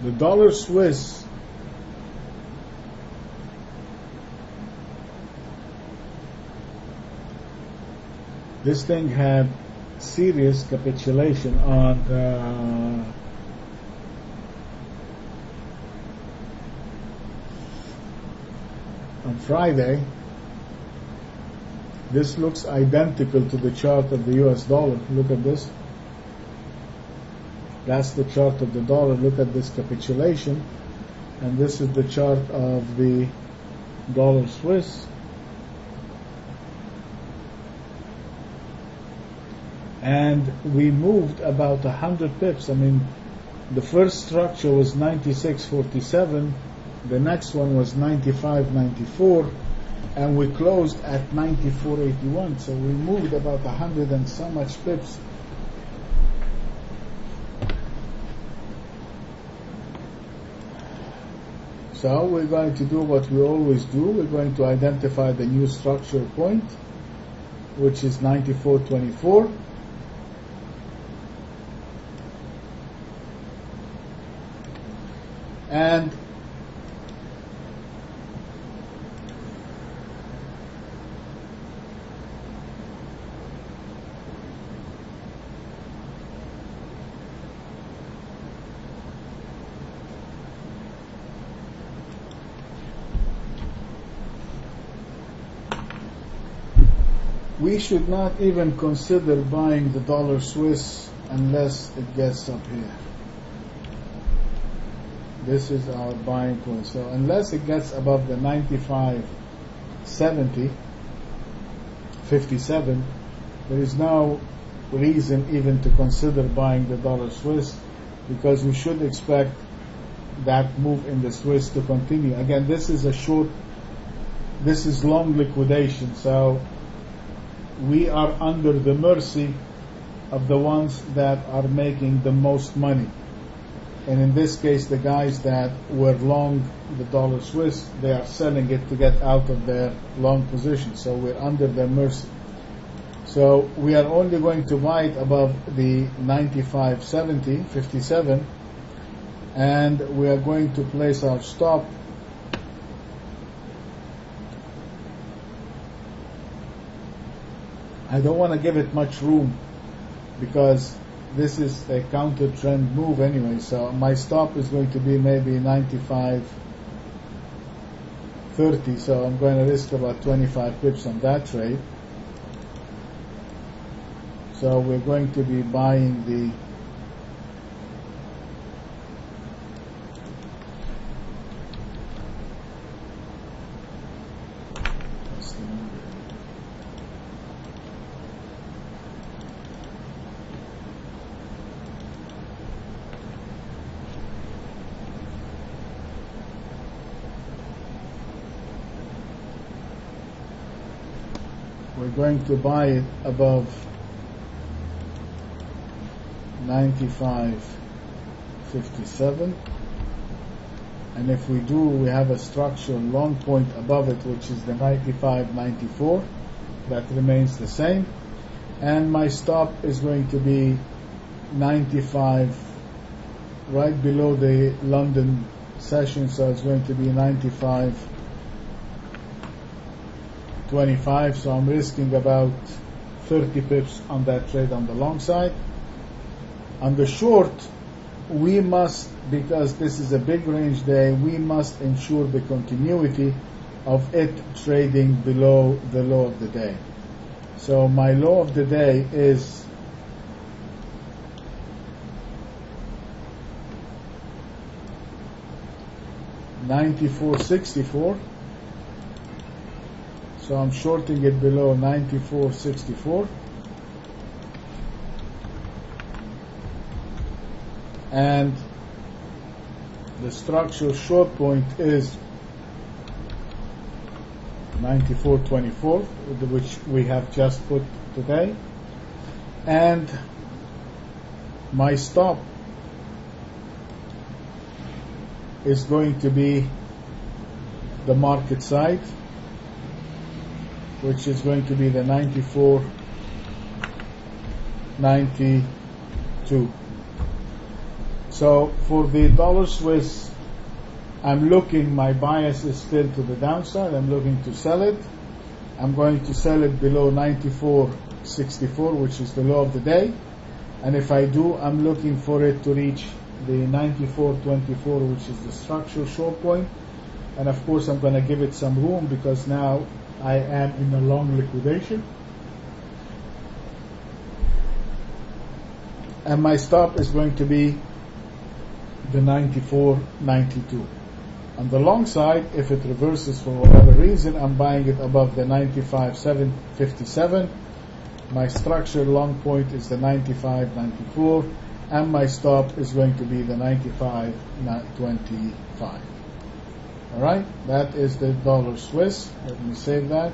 The dollar Swiss this thing had serious capitulation on Friday. This looks identical to the chart of the US dollar. Look at this. That's the chart of the dollar. Look at this capitulation. And this is the chart of the dollar Swiss. And we moved about 100 pips. I mean, the first structure was 96.47. The next one was 95.94. And we closed at 94.81. So we moved about 100 and so much pips. So we're going to do what we always do. We're going to identify the new structure point, which is 94.24. And we should not even consider buying the dollar Swiss unless it gets up here. This is our buying point. So unless it gets above the 95.70, 57, there is no reason even to consider buying the dollar Swiss, because we should expect that move in the Swiss to continue. Again, this is long liquidation, so we are under the mercy of the ones that are making the most money. And in this case, the guys that were long the dollar Swiss, they are selling it to get out of their long position. So we're under their mercy. So we are only going to buy it above the 95.70, 57, and we are going to place our stop I don't want to give it much room because this is a counter trend move anyway, so my stop is going to be maybe 95.30, so I'm going to risk about 25 pips on that trade. So we're going to be buying the we're going to buy it above 95.57, and if we do, we have a structural long point above it, which is the 95.94. that remains the same, and my stop is going to be 95, right below the London session, so it's going to be 95.25, so I'm risking about 30 pips on that trade on the long side. On the short, we must, because this is a big range day, we must ensure the continuity of it trading below the low of the day. So my low of the day is $94.64. So I'm shorting it below 94.64, and the structural short point is 94.24, which we have just put today, and my stop is going to be the market side, which is going to be the 94.92. So for the dollar Swiss, I'm looking, my bias is still to the downside. I'm looking to sell it. I'm going to sell it below 94.64, which is the low of the day. And if I do, I'm looking for it to reach the 94.24, which is the structural short point. And of course, I'm going to give it some room because now I am in a long liquidation. And my stop is going to be the 94.92. On the long side, if it reverses for whatever reason, I'm buying it above the 95.757. My structured long point is the 95.94, and my stop is going to be the 95.25. Alright, that is the dollar Swiss. Let me save that.